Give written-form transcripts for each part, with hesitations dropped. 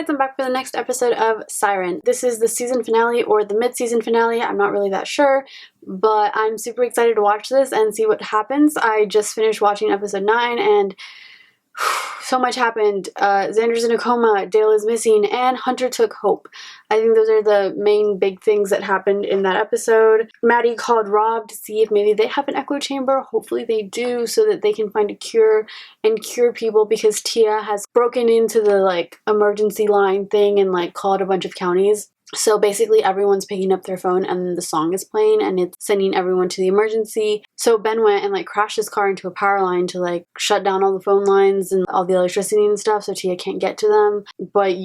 guys, I'm back for the next episode of Siren. This is the season finale or the mid-season finale. I'm not really that sure, but I'm super excited to watch this and see what happens. I just finished watching episode 9 and so much happened. Xander's in a coma, Dale is missing, and Hunter took Hope. I think those are the main big things that happened in that episode. Maddie called Robb to see if maybe they have an echo chamber. Hopefully they do, so that they can find a cure and cure people, because Tia has broken into the emergency line thing and called a bunch of counties. So basically everyone's picking up their phone and the song is playing and it's sending everyone to the emergency. So Ben went and crashed his car into a power line to shut down all the phone lines and all the electricity and stuff, so Tia can't get to them. But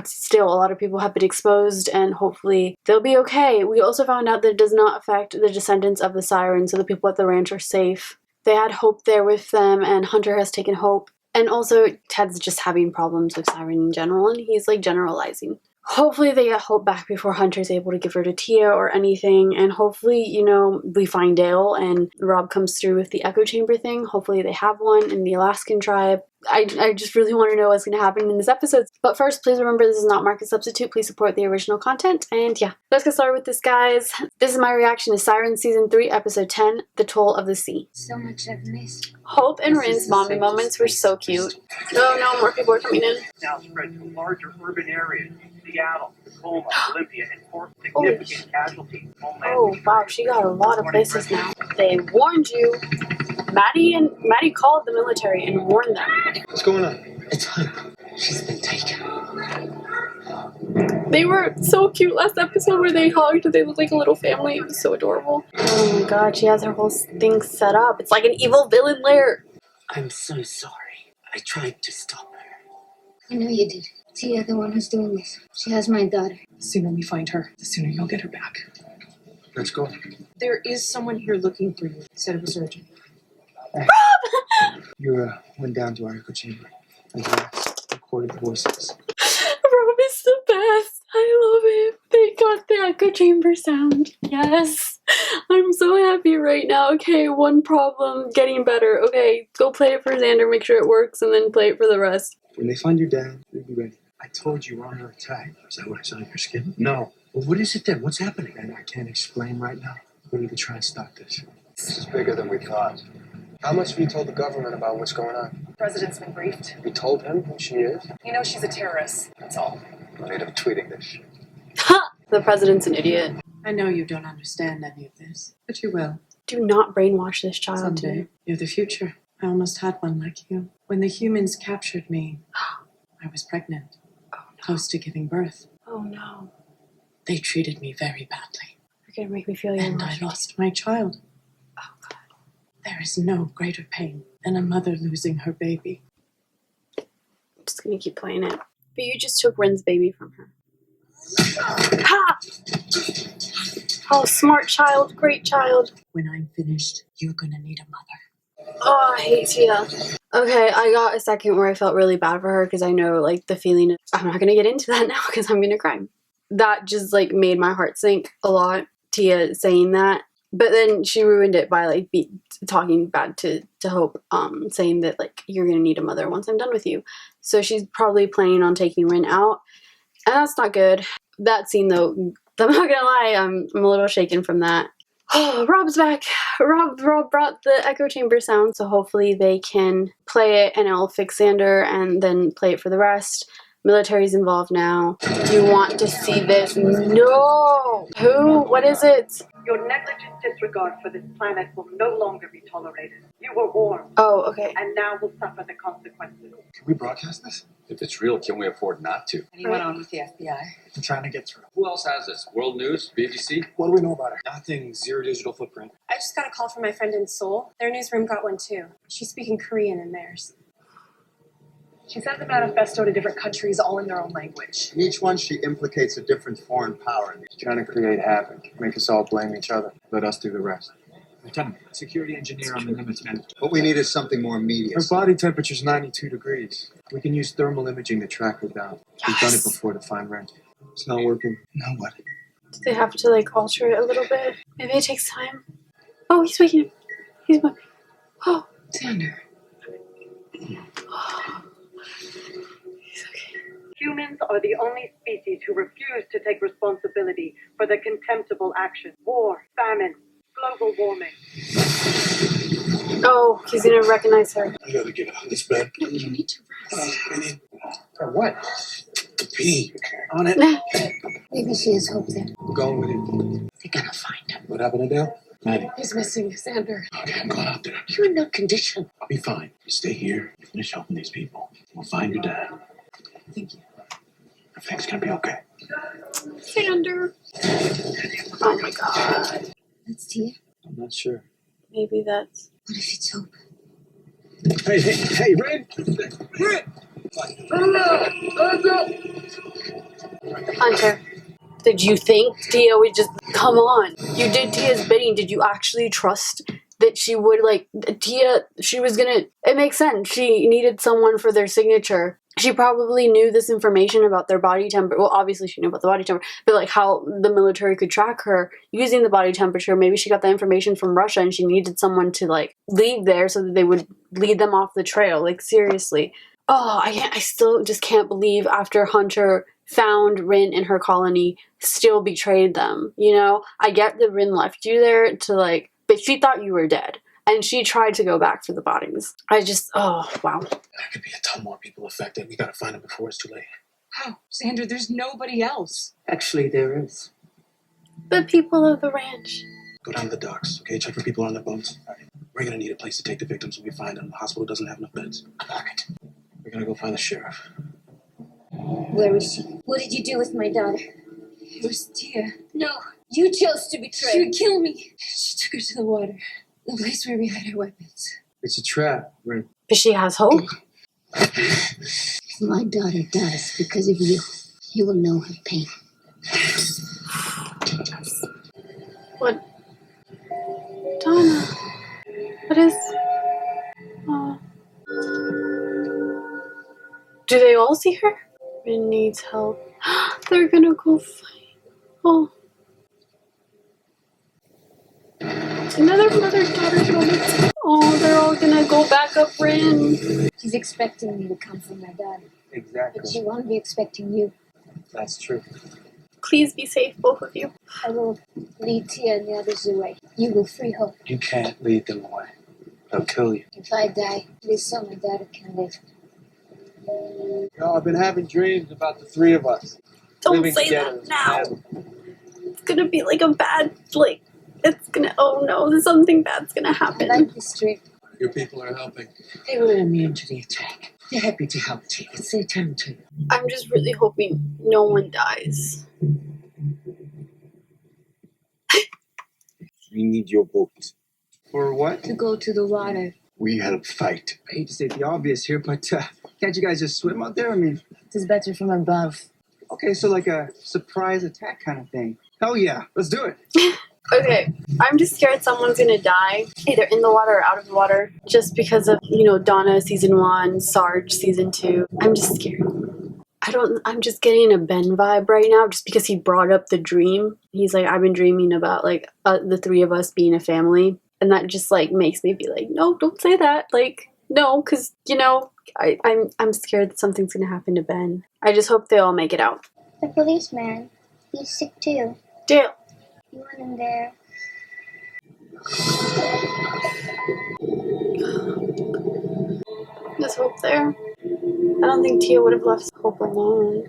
still, a lot of people have been exposed and hopefully they'll be okay. We also found out that it does not affect the descendants of the Siren, so the people at the ranch are safe. They had Hope there with them and Hunter has taken Hope. And also Ted's just having problems with Siren in general and he's generalizing. Hopefully they get Hope back before Hunter's able to give her to Tia or anything, and hopefully, we find Dale and Robb comes through with the echo chamber thing. Hopefully they have one in the Alaskan tribe. I just really want to know what's going to happen in this episode. But first, please remember this is not market substitute. Please support the original content. And yeah, let's get started with this, guys. This is my reaction to Siren Season 3, Episode 10, The Toll of the Sea. So much I've missed. Hope and Ryn's bonding moments were so cute. Oh no, more people are coming in. Now spread to larger urban areas. Seattle, Tacoma, Olympia, and Port. Significant casualties. Oh wow, she got a lot of places now. They warned you. Maddie called the military and warned them. What's going on? It's Hope. She's been taken. They were so cute last episode where they hugged. They looked like a little family. It was so adorable. Oh my god, she has her whole thing set up. It's like an evil villain lair. I'm so sorry. I tried to stop her. I know you did. Tia, the one who's doing this. She has my daughter. The sooner we find her, the sooner you'll get her back. Let's go. There is someone here looking for you. Said it was urgent. Yura went down to our echo chamber and recorded the voices. Robb is the best. I love him. They got the echo chamber sound. Yes. I'm so happy right now. Okay, one problem, getting better. Okay, go play it for Xander, make sure it works, and then play it for the rest. When they find your dad, we'll be ready. I told you we're under attack. Is that what I saw on your skin? No. Well, what is it then? What's happening? And I can't explain right now. We need to try and stop this. This is bigger than we thought. How much have you told the government about what's going on? The president's been briefed. You told him who she is? You know she's a terrorist. That's all. I made him tweeting this shit. Ha! The president's an idiot. I know you don't understand any of this, but you will. Do not brainwash this child. Someday. You're the future. I almost had one like you. When the humans captured me, I was pregnant. Oh no. Close to giving birth. Oh no. They treated me very badly. You're gonna make me feel your And I emotions. lost my child. Oh god. There is no greater pain than a mother losing her baby. I'm just gonna keep playing it. But you just took Ryn's baby from her. Ha! Oh, smart child, great child. When I'm finished, you're gonna need a mother. Oh, I hate Tia. Okay, I got a second where I felt really bad for her because I know, the feeling of, I'm not gonna get into that now because I'm gonna cry. That just, made my heart sink a lot, Tia saying that. But then she ruined it by, talking bad to Hope, saying that, you're gonna need a mother once I'm done with you. So she's probably planning on taking Ryn out. And that's not good. That scene, though, I'm not gonna lie, I'm a little shaken from that. Oh, Robb's back. Robb brought the echo chamber sound, so hopefully they can play it and it'll fix Xander and then play it for the rest. Military's involved now. Do you want to see this? No! Who? What is it? Your negligent disregard for this planet will no longer be tolerated. You were warned. Oh, okay. And now will suffer the consequences. Can we broadcast this? If it's real, can we afford not to? Anyone on with the FBI? I'm trying to get through. Who else has this? World News? BBC? What do we know about her? Nothing. Zero digital footprint. I just got a call from my friend in Seoul. Their newsroom got one too. She's speaking Korean in theirs. She sent the manifesto to different countries, all in their own language. In each one, she implicates a different foreign power. She's trying to create havoc, make us all blame each other. Let us do the rest. Lieutenant, security engineer on the Nimitz. What we need is something more immediate. Her body temperature's 92 degrees. We can use thermal imaging to track her down. We've done it before to find Ryn. It's not working. Now what? Do they have to, alter it a little bit? Maybe it takes time. Oh, he's waking up. He's waking. Oh, Xander. He's okay. Humans are the only species who refuse to take responsibility for the contemptible action. War, famine, global warming. Oh, he's gonna recognize her. I gotta get out of this bed. You need to rest. I need... For what? To pee. On it. Maybe she has hope there. I'm going with you. They're gonna find him. What happened to Dale? Maddie. He's missing Xander. Okay, I'm going out there. You're in no condition. I'll be fine. You stay here. You finish helping these people. We'll find your dad. Thank you. Everything's gonna be okay. Xander. Oh my god. That's Tia. I'm not sure. Maybe that's... What if it's hope? Hey, Ryn! Ryn! Hunter. Did you think Tia would just... Come on. You did Tia's bidding. Did you actually trust that she would, like... Tia, she was gonna... It makes sense. She needed someone for their signature. She probably knew this information about their body temperature. Well, obviously she knew about the body temperature, but like how the military could track her using the body temperature. Maybe she got the information from Russia and she needed someone to like leave there so that they would lead them off the trail. Like seriously. Oh, I still just can't believe after Hunter found Ryn in her colony, still betrayed them. You know, I get that Ryn left you there to like, but she thought you were dead. And she tried to go back for the bodies. I just, oh, wow. There could be a ton more people affected. We gotta find them before it's too late. How? Xander, there's nobody else. Actually, there is. The people of the ranch. Go down to the docks, okay? Check for people on their boats. We're gonna need a place to take the victims when we find them. The hospital doesn't have enough beds. All right. We're gonna go find the sheriff. Where is she? What did you do with my daughter? It was Tia. No, you chose to betray. She would kill me. She took her to the water. The place where we hide our weapons. It's a trap, Ryn. But she has hope. If my daughter dies because of you, you will know her pain. What? Donna. What is... Oh. Do they all see her? Ryn needs help. They're gonna go fight. Oh. Another mother-daughter moment. Oh, they're all gonna go back up Ryn. She's expecting me to come for my daughter. Exactly. But she won't be expecting you. That's true. Please be safe, both of you. I will lead Tia and the others away. You will free Hope. You can't lead them away. They'll kill you. If I die, it is so my daughter can live. You know, I've been having dreams about the three of us. Don't living say together that now. as a family. It's gonna be like a bad, like, it's gonna, oh no, something bad's gonna I happen. like this trip. Your people are helping. They were immune to the attack. They're happy to help Tia. It's their time to. I'm just really hoping no one dies. We need your boat. For what? To go to the water. We had a fight. I hate to state the obvious here, but can't you guys just swim out there? I mean, It is better from above. okay, so like a surprise attack kind of thing. Hell yeah, let's do it. Okay, I'm just scared someone's gonna die, either in the water or out of the water, just because of, you know, Donna season 1, Sarge season 2. I'm just scared. I'm just getting a Ben vibe right now, just because he brought up the dream. He's like, I've been dreaming about, like, the three of us being a family. And that just, like, makes me be like, no, don't say that. Like, no, because, you know, I'm scared that something's gonna happen to Ben. I just hope they all make it out. The policeman. He's sick too. Dale. You want him there? There's hope there. I don't think Tia would have left Hope alone.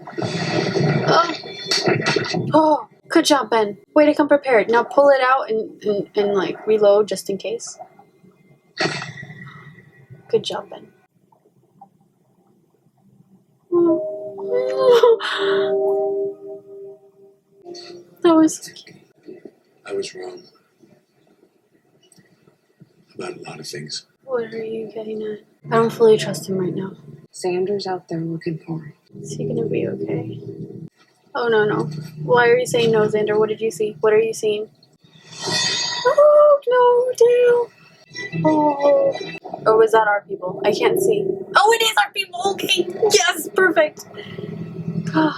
Oh, good job, Ben. Way to come prepared. Now pull it out and like reload just in case. Good job, Ben. That was... I was wrong. About a lot of things. What are you getting at? I don't fully trust him right now. Xander's out there looking for him. Is he gonna be okay? Oh, no. Why are you saying no, Xander? What did you see? What are you seeing? Oh, no, Dale. Oh. Or was that our people? I can't see. Oh, it is our people. Okay. Yes, perfect. Oh,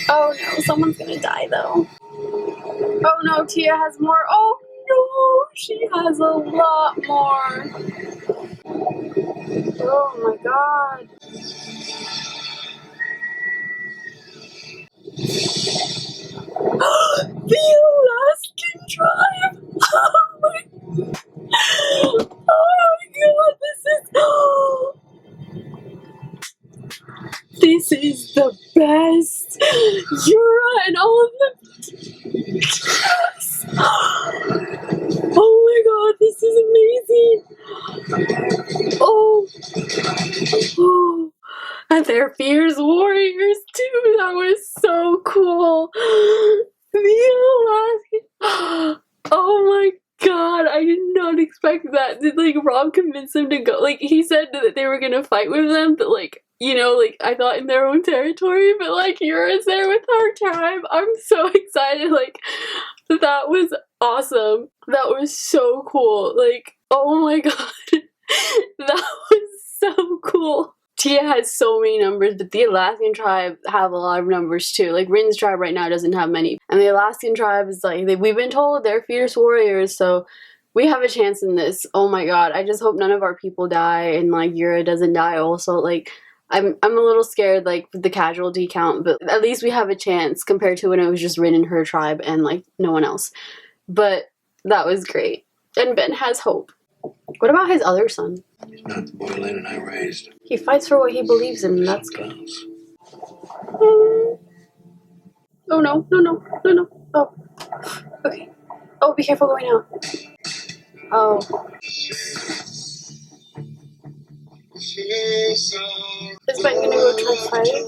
no. Someone's gonna die, though. Oh, no. Tia has more. Oh, no. She has a lot more. Oh, my God. This is the best! Yura and all of them. Oh my god, this is amazing! Oh. Oh. And they're fierce warriors too. That was so cool. The Alaskan. Oh my god, I did not expect that. Did like Robb convince them to go? Like he said that they were gonna fight with them, but like, you know, like I thought in their own territory, but like Yura's there with her tribe. I'm so excited. Like that was awesome. That was so cool. Like, oh my god. That was so cool. Tia has so many numbers, but the Alaskan tribe have a lot of numbers too. Like Ryn's tribe right now doesn't have many. And the Alaskan tribe is like, we've been told they're fierce warriors, so we have a chance in this. Oh my god, I just hope none of our people die and like Yura doesn't die also. Like I'm a little scared like with the casualty count, but at least we have a chance compared to when it was just Ryn and her tribe and like no one else. But that was great. And Ben has hope. What about his other son? He's not the boy Lynn and I raised. He fights for what he believes in, and that's good. Oh no, no, no, no, no. Oh. Okay. Oh, be careful going out. Oh. Is Ben gonna go try fighting?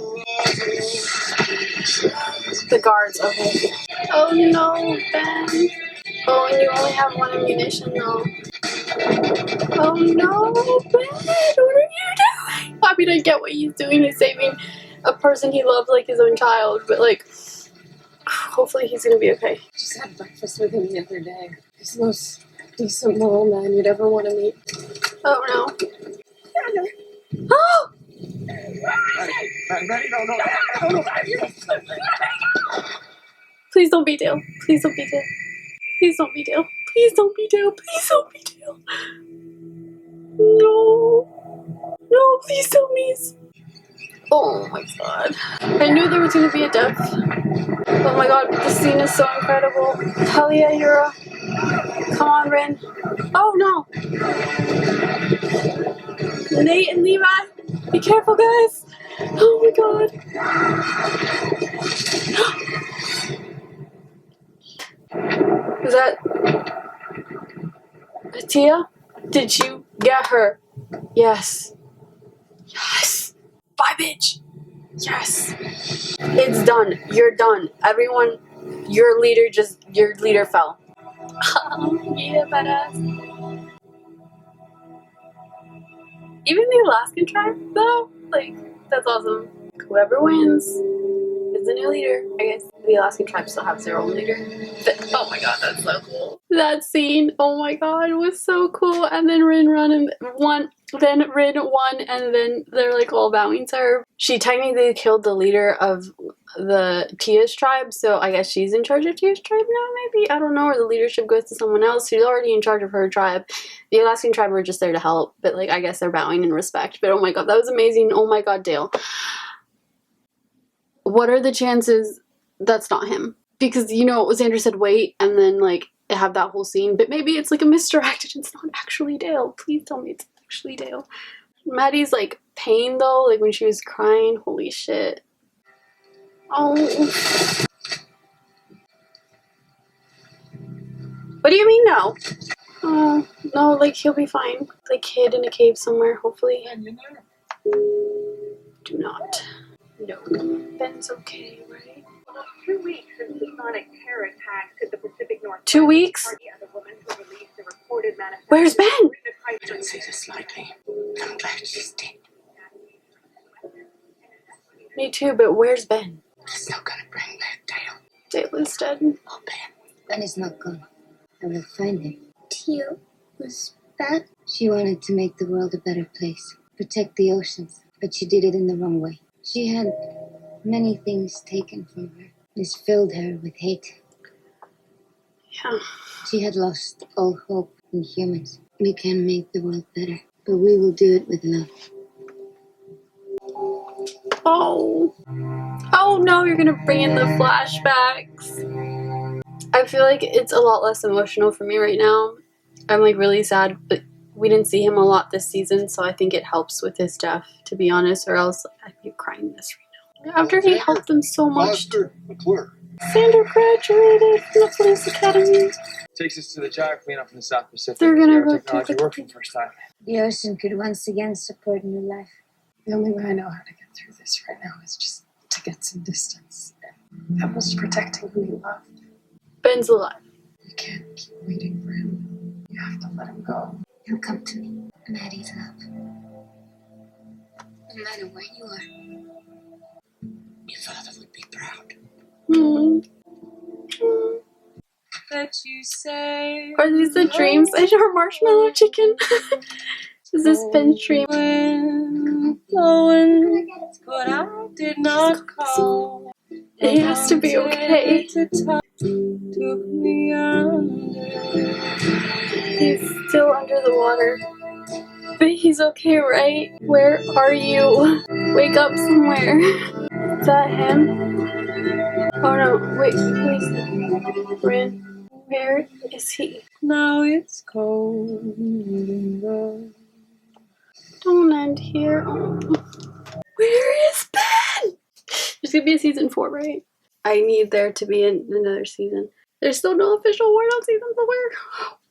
The guards, okay. Oh no, Ben. Oh, and you only have one ammunition though. Oh no, Ben! What are you doing? I mean, I get what he's doing. He's saving a person he loves like his own child, but like, hopefully he's gonna be okay. Just had breakfast with him the other day. He's the most decent moral man you'd ever want to meet. Oh no. Oh! Please don't be Dale. Please don't be Dale. Please don't be Dale. Please don't be Dale. Please don't be Dale. No. No, please don't miss. Oh my god. I knew there was going to be a death. Oh my god, but this scene is so incredible. Hell yeah, Yura. Come on, Ryn. Oh no. Nate and Levi. Be careful, guys. Oh my god. Is that Tia? Did you get her? Yes. Yes. Bye, bitch. Yes. It's done. You're done. Everyone, your leader fell. Yeah, badass. Even the Alaskan tribe, though, like, that's awesome. Whoever wins is the new leader. I guess the Alaskan tribe still has their own leader. But, oh my god, that's so cool. That scene, oh my god, was so cool. And then Ryn won, and then they're like all bowing to her. She technically killed the leader of the Tia's tribe, so I guess she's in charge of Tia's tribe now, maybe? I don't know, or the leadership goes to someone else who's already in charge of her tribe. The Alaskan tribe were just there to help, but like I guess they're bowing in respect. But oh my god, that was amazing. Oh my god, Dale. What are the chances that's not him? Because, you know, Xander said wait, and then like have that whole scene, but maybe it's like a misdirection. It's not actually Dale. Please tell me it's actually Dale. Maddie's like pain though, like when she was crying, holy shit. Oh. What do you mean no? Oh, no, like he'll be fine. Like hid in a cave somewhere, hopefully. Do not. No. Ben's okay, right? 2 weeks since the sonic terror attacks hit the Pacific Northwest. 2 weeks? The woman who released the reported manifestation. Where's Ben? Don't say this lightly. I'm glad she's dead. Me too, but where's Ben? It's not gonna bring back Dale. Dale is dead. Oh, Ben. Ben is not gone. I will find him. Tia was bad. She wanted to make the world a better place, protect the oceans, but she did it in the wrong way. She had many things taken from her. This filled her with hate. Yeah. She had lost all hope in humans. We can make the world better, but we will do it with love. Oh. Oh no, you're gonna bring in the flashbacks. I feel like it's a lot less emotional for me right now. I'm like really sad, but we didn't see him a lot this season, so I think it helps with his death, to be honest, or else I'd be crying this right now. After he helped them so much. Foster McClure. Xander graduated from the police academy. Takes us to the gyre cleanup in the South Pacific. They're gonna Our go technology to worked for the first time. The ocean could once again support new life. The only way I know how to get through this right now is just to get some distance. That was protecting who you love. Ben's alive. You can't keep waiting for him. You have to let him go. He'll come to me. Maddie's love. No matter where you are. Your father would be proud. That you say. Are these the dreams? I hear marshmallow chicken. Is this Ben's dream? Blowing, but I did not call. He has to be okay. Took me under. He's still under the water. But he's okay, right? Where are you? Wake up somewhere. Is that him? Oh no, wait, where's Ryn? Where is he? Now it's cold. And Don't end here. Oh. Where is Ben? There's gonna be a season 4, right? I need there to be another season. There's still no official word on season 4.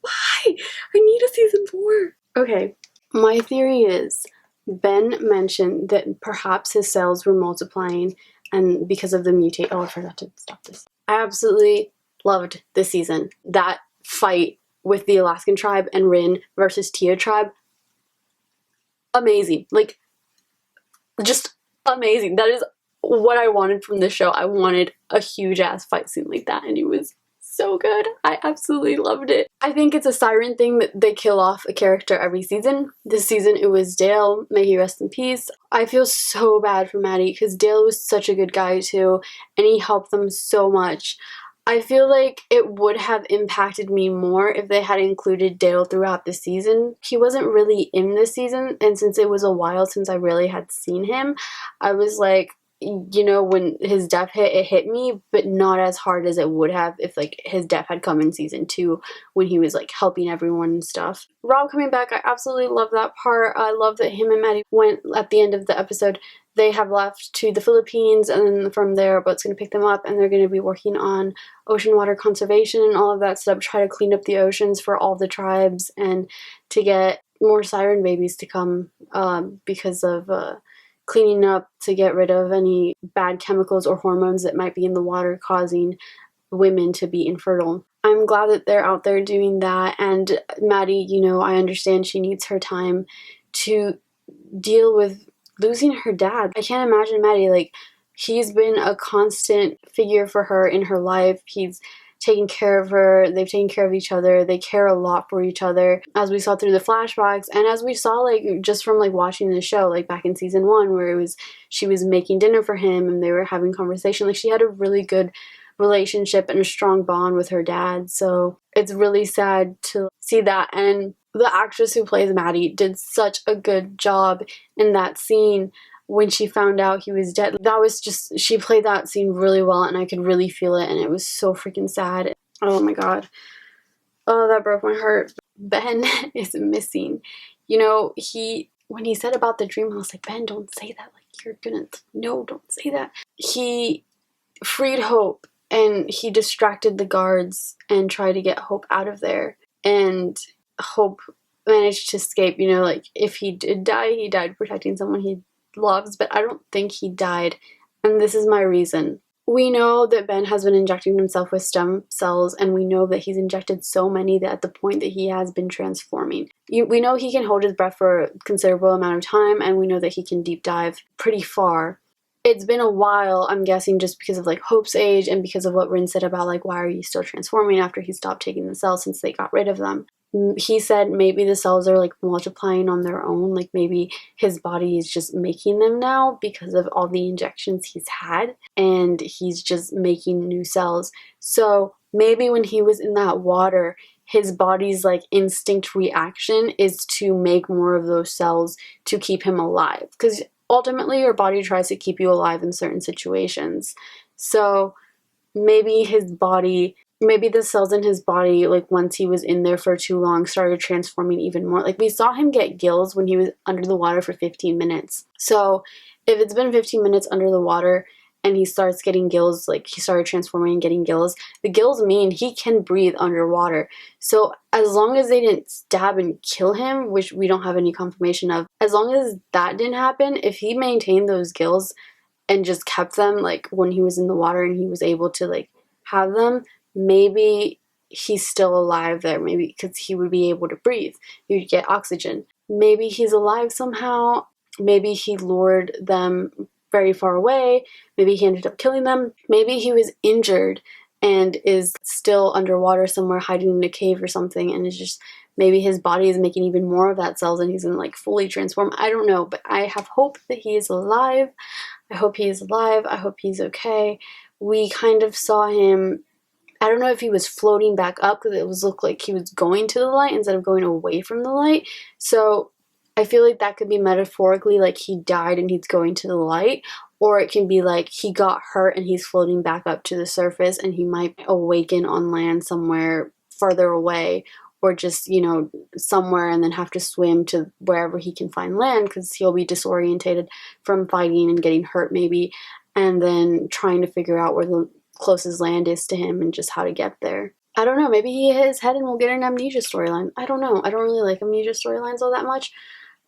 Why? I need a season 4. Okay, my theory is Ben mentioned that perhaps his cells were multiplying and because of the mutate. Oh, I forgot to stop this. I absolutely loved this season. That fight with the Alaskan tribe and Ryn versus Tia tribe. Amazing. Like, just amazing. That is what I wanted from this show. I wanted a huge ass fight scene like that, and it was so good. I absolutely loved it. I think it's a Siren thing that they kill off a character every season. This season it was Dale, may he rest in peace. I feel so bad for Maddie because Dale was such a good guy too, and he helped them so much. I feel like it would have impacted me more if they had included Dale throughout the season. He wasn't really in this season, and since it was a while since I really had seen him, I was like, you know, when his death hit, it hit me, but not as hard as it would have if, like, his death had come in season 2 when he was, like, helping everyone and stuff. Robb coming back, I absolutely love that part. I love that him and Maddie went at the end of the episode. They have left to the Philippines, and then from there, a boat's going to pick them up, and they're going to be working on ocean water conservation and all of that stuff, try to clean up the oceans for all the tribes, and to get more Siren babies to come because of cleaning up to get rid of any bad chemicals or hormones that might be in the water causing women to be infertile. I'm glad that they're out there doing that, and Maddie, you know, I understand she needs her time to deal with losing her dad. I can't imagine Maddie, like, he's been a constant figure for her in her life. He's taken care of her, they've taken care of each other, they care a lot for each other, as we saw through the flashbacks, and as we saw, like, just from, like, watching the show, like, back in season 1, where it was, she was making dinner for him, and they were having conversation, like, she had a really good relationship and a strong bond with her dad, so it's really sad to see that, and the actress who plays Maddie did such a good job in that scene when she found out he was dead. That was just, she played that scene really well, and I could really feel it, and it was so freaking sad. Oh my god. Oh, that broke my heart. Ben is missing. You know, when he said about the dream, I was like, Ben, don't say that. Like, you're gonna, no, don't say that. He freed Hope, and he distracted the guards and tried to get Hope out of there. And Hope managed to escape. You know, like, if he did die, he died protecting someone he loves, but I don't think he died, and this is my reason. We know that Ben has been injecting himself with stem cells, and we know that he's injected so many that at the point that he has been transforming. We know he can hold his breath for a considerable amount of time, and we know that he can deep dive pretty far. It's been a while, I'm guessing, just because of, like, Hope's age and because of what Ryn said about, like, why are you still transforming after he stopped taking the cells since they got rid of them. He said maybe the cells are, like, multiplying on their own, like maybe his body is just making them now because of all the injections he's had, and he's just making new cells. So maybe when he was in that water, his body's, like, instinct reaction is to make more of those cells to keep him alive, because ultimately your body tries to keep you alive in certain situations. So maybe maybe the cells in his body, like, once he was in there for too long, started transforming even more. Like, we saw him get gills when he was under the water for 15 minutes. So if it's been 15 minutes under the water and he starts getting gills, like he started transforming and getting gills, the gills mean he can breathe underwater. So as long as they didn't stab and kill him, which we don't have any confirmation of, as long as that didn't happen, if he maintained those gills and just kept them like when he was in the water and he was able to like have them, maybe he's still alive there, maybe because he would be able to breathe, he would get oxygen. Maybe he's alive somehow, maybe he lured them very far away, maybe he ended up killing them, maybe he was injured and is still underwater somewhere hiding in a cave or something, and it's just maybe his body is making even more of that cells and he's gonna like fully transform. I don't know, but I have hope that he is alive. I hope he is alive. I hope he's okay. We kind of saw him, I don't know if he was floating back up because it was looked like he was going to the light instead of going away from the light. So I feel like that could be metaphorically like he died and he's going to the light, or it can be like he got hurt and he's floating back up to the surface and he might awaken on land somewhere further away, or just, you know, somewhere and then have to swim to wherever he can find land because he'll be disorientated from fighting and getting hurt maybe, and then trying to figure out where the closest land is to him and just how to get there. I don't know, maybe he hit his head and we'll get an amnesia storyline. I don't know. I don't really like amnesia storylines all that much.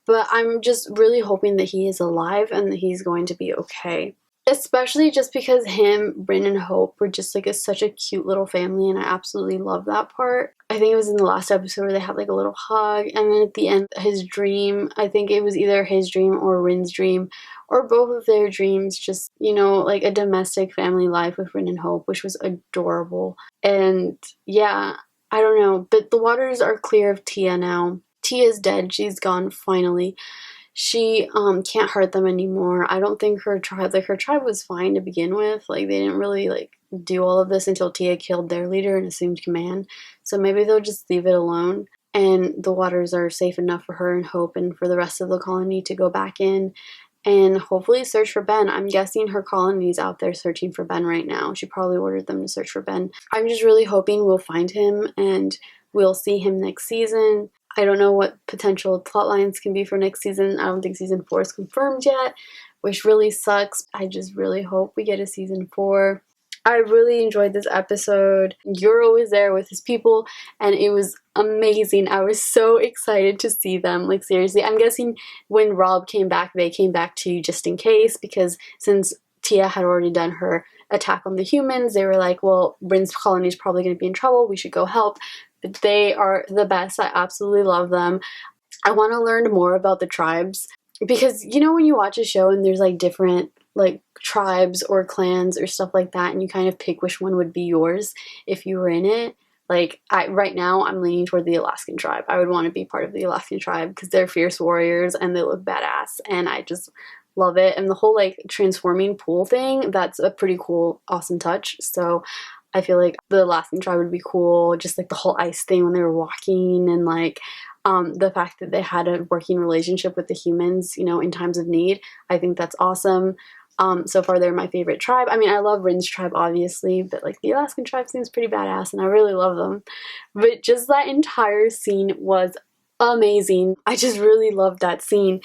But I'm just really hoping that he is alive and that he's going to be okay. Especially just because him, Bryn, and Hope were just like such a cute little family, and I absolutely love that part. I think it was in the last episode where they had like a little hug, and then at the end, his dream, I think it was either his dream or Ryn's dream, or both of their dreams, just, you know, like a domestic family life with Bryn and Hope, which was adorable. And yeah, I don't know, but the waters are clear of Tia now. Tia's dead. She's gone finally. She can't hurt them anymore. I don't think her tribe was fine to begin with. Like, they didn't really like do all of this until Tia killed their leader and assumed command. So maybe they'll just leave it alone, and the waters are safe enough for her and Hope and for the rest of the colony to go back in and hopefully search for Ben. I'm guessing her colony's out there searching for Ben right now. She probably ordered them to search for Ben. I'm just really hoping we'll find him and we'll see him next season. I don't know what potential plot lines can be for next season. I don't think season 4 is confirmed yet, which really sucks. I just really hope we get a season 4. I really enjoyed this episode. Yura was there with his people, and it was amazing. I was so excited to see them. Like, seriously, I'm guessing when Robb came back, they came back too, just in case, because since Tia had already done her attack on the humans, they were like, well, Bryn's colony is probably going to be in trouble. We should go help. But they are the best. I absolutely love them. I want to learn more about the tribes, because, you know, when you watch a show and there's like different like tribes or clans or stuff like that, and you kind of pick which one would be yours if you were in it. Like, right now I'm leaning toward the Alaskan tribe. I would want to be part of the Alaskan tribe because they're fierce warriors and they look badass, and I just love it. And the whole like transforming pool thing, that's a pretty cool, awesome touch. So I feel like the Alaskan tribe would be cool. Just like the whole ice thing when they were walking, and like the fact that they had a working relationship with the humans, you know, in times of need. I think that's awesome. So far, they're my favorite tribe. I mean, I love Ryn's tribe, obviously, but like the Alaskan tribe seems pretty badass, and I really love them. But just that entire scene was amazing. I just really loved that scene.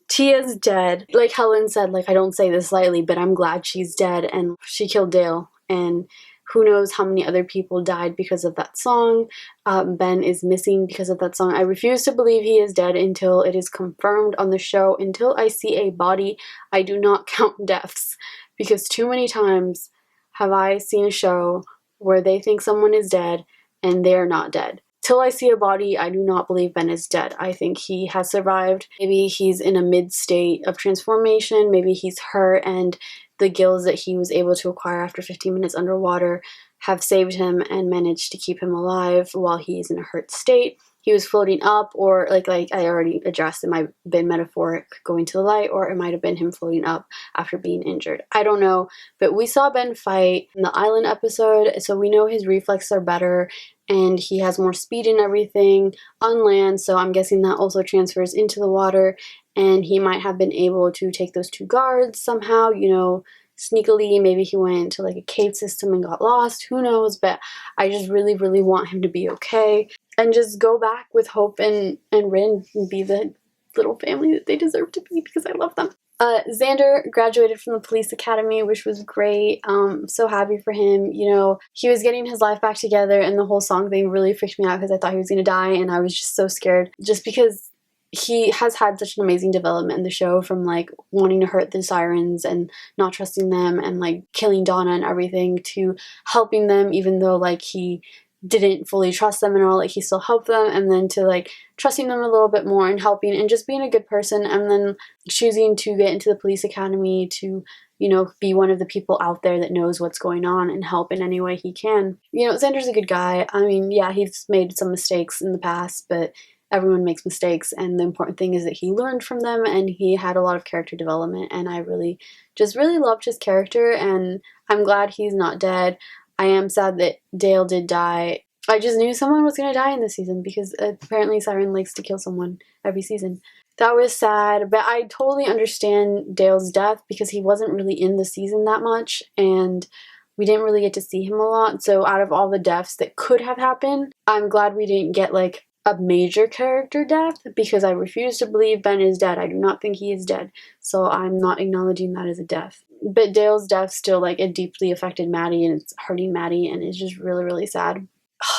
Tia's dead. Like Helen said, like, I don't say this lightly, but I'm glad she's dead, and she killed Dale, and who knows how many other people died because of that song. Ben is missing because of that song. I refuse to believe he is dead until it is confirmed on the show. Until I see a body, I do not count deaths, because too many times have I seen a show where they think someone is dead and they're not dead. Till I see a body, I do not believe Ben is dead. I think he has survived. Maybe he's in a mid-state of transformation. Maybe he's hurt, and the gills that he was able to acquire after 15 minutes underwater have saved him and managed to keep him alive while he's in a hurt state. He was floating up, or like I already addressed, it might have been metaphoric going to the light, or it might have been him floating up after being injured. I don't know, but we saw Ben fight in the island episode, so we know his reflexes are better and he has more speed and everything on land, so I'm guessing that also transfers into the water, and he might have been able to take those 2 guards somehow, you know, sneakily. Maybe he went into like a cave system and got lost, who knows, but I just really, really want him to be okay and just go back with Hope and Ryn and be the little family that they deserve to be, because I love them. Xander graduated from the police academy, which was great. So happy for him. You know, he was getting his life back together, and the whole song thing really freaked me out because I thought he was going to die, and I was just so scared. Just because he has had such an amazing development in the show, from like wanting to hurt the Sirens and not trusting them and like killing Donna and everything, to helping them even though like he didn't fully trust them and all, like he still helped them, and then to like trusting them a little bit more and helping and just being a good person, and then choosing to get into the police academy to, you know, be one of the people out there that knows what's going on and help in any way he can. You know, Xander's a good guy. I mean, yeah, he's made some mistakes in the past, but everyone makes mistakes, and the important thing is that he learned from them and he had a lot of character development, and I really loved his character, and I'm glad he's not dead. I am sad that Dale did die. I just knew someone was going to die in this season because apparently Siren likes to kill someone every season. That was sad, but I totally understand Dale's death because he wasn't really in the season that much, and we didn't really get to see him a lot. So out of all the deaths that could have happened, I'm glad we didn't get like a major character death, because I refuse to believe Ben is dead. I do not think he is dead, so I'm not acknowledging that as a death. But Dale's death still, like, it deeply affected Maddie, and it's hurting Maddie, and it's just really, really sad.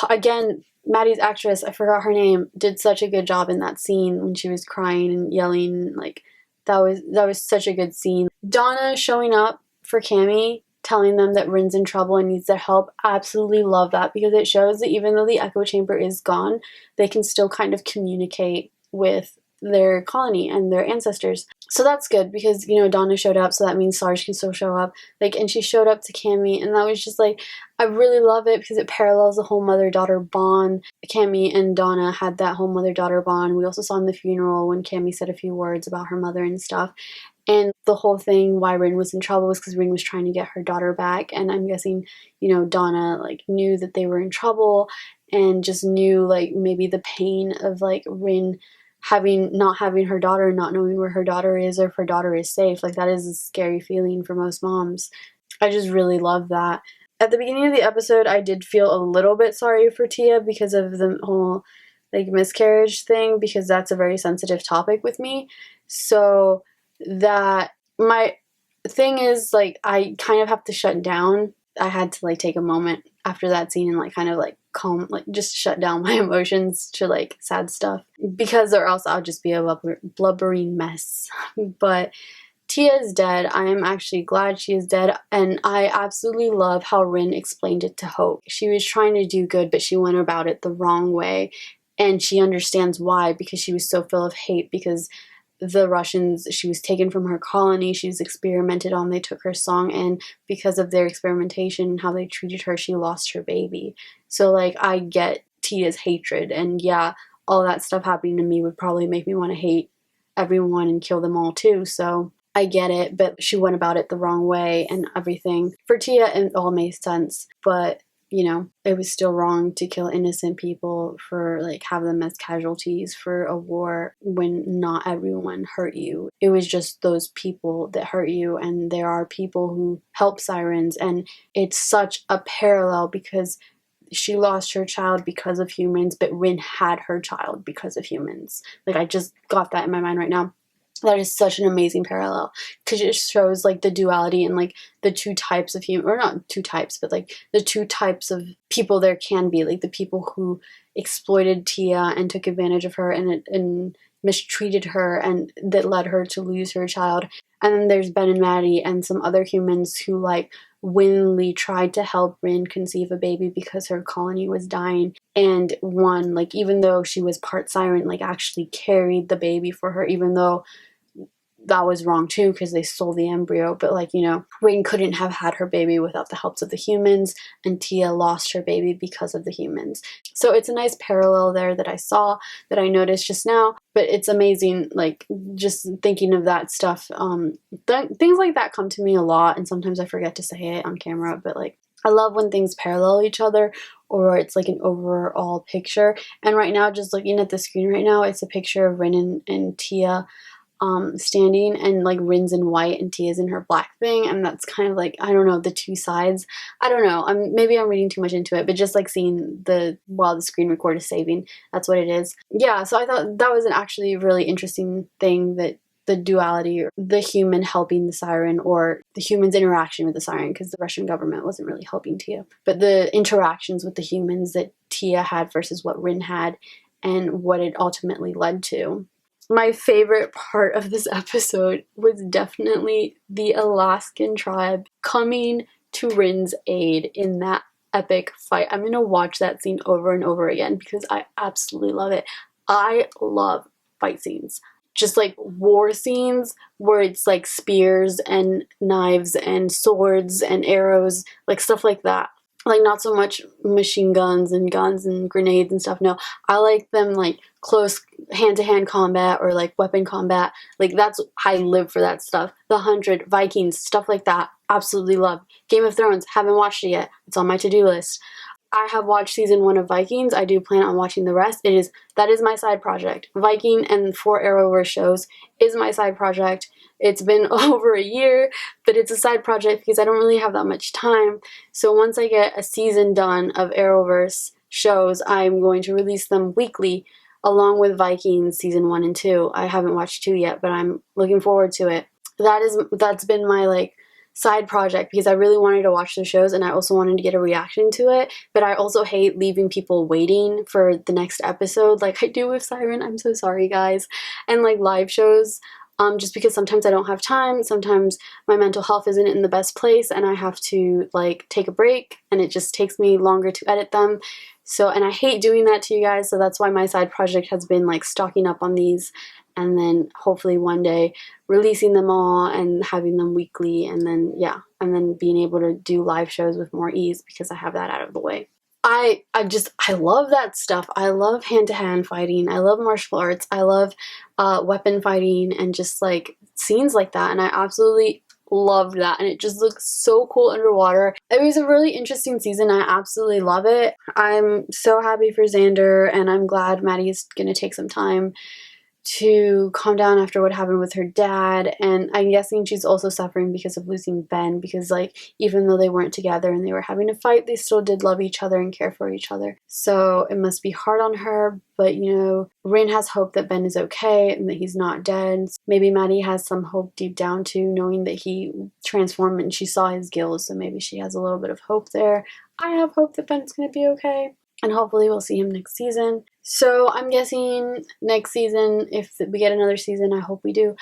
Again, Maddie's actress, I forgot her name, did such a good job in that scene when she was crying and yelling. Like, that was such a good scene. Donna showing up for Cammy, telling them that Ryn's in trouble and needs their help, absolutely love that, because it shows that even though the echo chamber is gone, they can still kind of communicate with their colony and their ancestors. So that's good, because, you know, Donna showed up, so that means Sarge can still show up. Like, and she showed up to Cammy, and that was just like, I really love it because it parallels the whole mother-daughter bond. Cammy and Donna had that whole mother-daughter bond. We also saw in the funeral when Cammy said a few words about her mother and stuff. And the whole thing why Ryn was in trouble was because Ryn was trying to get her daughter back. And I'm guessing, you know, Donna, like, knew that they were in trouble and just knew, like, maybe the pain of, like, Ryn not having her daughter, not knowing where her daughter is or if her daughter is safe. Like, that is a scary feeling for most moms. I just really love that. At the beginning of the episode, I did feel a little bit sorry for Tia because of the whole, like, miscarriage thing, because that's a very sensitive topic with me. So that my thing is, like, I kind of have to shut down. I had to, like, take a moment after that scene and, like, kind of, like, calm, like, just shut down my emotions to, like, sad stuff, because or else I'll just be a blubbering mess. But Tia is dead. I am actually glad she is dead, and I absolutely love how Ryn explained it to Hope. She was trying to do good, but she went about it the wrong way, and she understands why, because she was so full of hate, because the Russians, she was taken from her colony, she was experimented on, they took her song, and because of their experimentation and how they treated her, she lost her baby. So, like, I get Tia's hatred, and yeah, all that stuff happening to me would probably make me want to hate everyone and kill them all too, so I get it, but she went about it the wrong way and everything. For Tia, it all made sense, but, you know, it was still wrong to kill innocent people, for, like, have them as casualties for a war when not everyone hurt you. It was just those people that hurt you, and there are people who help Sirens, and it's such a parallel because she lost her child because of humans, but Ryn had her child because of humans. Like, I just got that in my mind right now. That is such an amazing parallel, because it shows, like, the duality and, like, the two types of human, or not two types, but, like, the two types of people there can be, like, the people who exploited Tia and took advantage of her and mistreated her, and that led her to lose her child. And then there's Ben and Maddie and some other humans who, like, willingly tried to help Ryn conceive a baby because her colony was dying, and one, like, even though she was part Siren, like, actually carried the baby for her, even though that was wrong too, because they stole the embryo. But, like, you know, Ryn couldn't have had her baby without the helps of the humans, and Tia lost her baby because of the humans. So it's a nice parallel there that I saw, that I noticed just now. But it's amazing, like, just thinking of that stuff. Things like that come to me a lot, and sometimes I forget to say it on camera, but, like, I love when things parallel each other, or it's like an overall picture. And right now, just looking at the screen right now, it's a picture of Ryn and Tia standing, and, like, Ryn's in white and Tia's in her black thing, and that's kind of like, I don't know, the two sides. I don't know, maybe I'm reading too much into it, but just, like, seeing while the screen record is saving, that's what it is. Yeah, so I thought that was an actually really interesting thing that the duality, or the human helping the Siren, or the human's interaction with the Siren, because the Russian government wasn't really helping Tia. But the interactions with the humans that Tia had versus what Ryn had, and what it ultimately led to. My favorite part of this episode was definitely the Alaskan tribe coming to Ryn's aid in that epic fight. I'm gonna watch that scene over and over again because I absolutely love it. I love fight scenes. Just like war scenes where it's like spears and knives and swords and arrows, like stuff like that. Like not so much machine guns and grenades and stuff. No, I like them like close hand-to-hand combat or like weapon combat. Like that's, I live for that stuff. The 100, Vikings, stuff like that. Absolutely love. Game of Thrones, haven't watched it yet. It's on my to-do list. I have watched season 1 of Vikings. I do plan on watching the rest. That is my side project. Viking and 4 Arrowverse shows is my side project. It's been over a year, but it's a side project because I don't really have that much time. So once I get a season done of Arrowverse shows, I'm going to release them weekly along with Vikings season 1 and 2. I haven't watched 2 yet, but I'm looking forward to it. That's been my like side project because I really wanted to watch the shows and I also wanted to get a reaction to it, but I also hate leaving people waiting for the next episode like I do with Siren. I'm so sorry, guys. And like live shows, just because sometimes I don't have time, sometimes my mental health isn't in the best place and I have to like take a break and it just takes me longer to edit them. So, and I hate doing that to you guys, so that's why my side project has been like stocking up on these and then hopefully one day releasing them all and having them weekly, and then yeah, and then being able to do live shows with more ease because I have that out of the way. I love that stuff. I love hand-to-hand fighting. I love martial arts. I love weapon fighting and just like scenes like that, and I absolutely love that, and it just looks so cool underwater. It was a really interesting season. I absolutely love it. I'm so happy for Xander, and I'm glad Maddie's gonna take some time to calm down after what happened with her dad, and I'm guessing she's also suffering because of losing Ben, because like even though they weren't together and they were having a fight, they still did love each other and care for each other. So it must be hard on her, but you know, Ryn has hope that Ben is okay and that he's not dead. Maybe Maddie has some hope deep down too, knowing that he transformed and she saw his gills, so maybe she has a little bit of hope there. I have hope that Ben's gonna be okay, and hopefully we'll see him next season. So I'm guessing next season, if we get another season, I hope we do,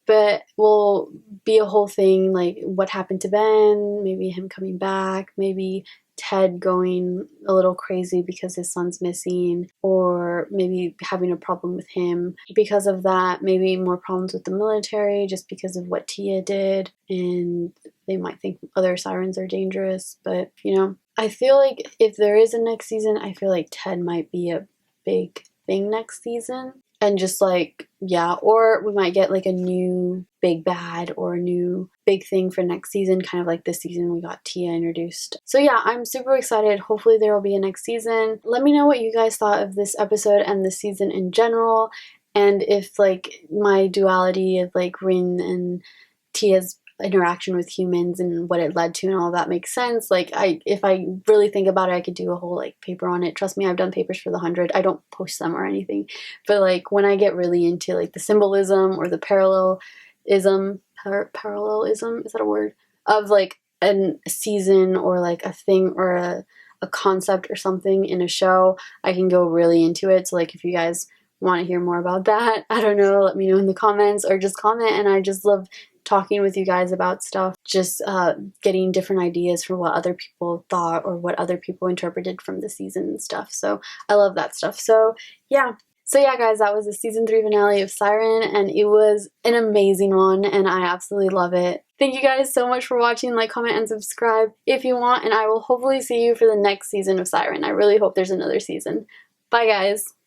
but will be a whole thing like what happened to Ben, maybe him coming back, maybe Ted going a little crazy because his son's missing, or maybe having a problem with him because of that, maybe more problems with the military just because of what Tia did, and they might think other Sirens are dangerous. But you know, I feel like if there is a next season, I feel like Ted might be a big thing next season, and just like, yeah, or we might get like a new big bad or a new big thing for next season, kind of like this season we got Tia introduced. So yeah, I'm super excited. Hopefully there will be a next season. Let me know what you guys thought of this episode and this season in general, and if like my duality of like Ryn and Tia's interaction with humans and what it led to and all that makes sense. Like if I really think about it, I could do a whole like paper on it. Trust me, I've done papers for the 100. I don't post them or anything, but like when I get really into like the symbolism or the parallelism, is that a word, of like a season or like a thing or a concept or something in a show, I can go really into it. So like if you guys want to hear more about that, I don't know, let me know in the comments or just comment. And I just love talking with you guys about stuff, just getting different ideas for what other people thought or what other people interpreted from the season and stuff. So I love that stuff. So yeah guys, that was the season 3 finale of Siren, and it was an amazing one and I absolutely love it. Thank you guys so much for watching. Like, comment, and subscribe if you want, and I will hopefully see you for the next season of Siren. I really hope there's another season. Bye guys.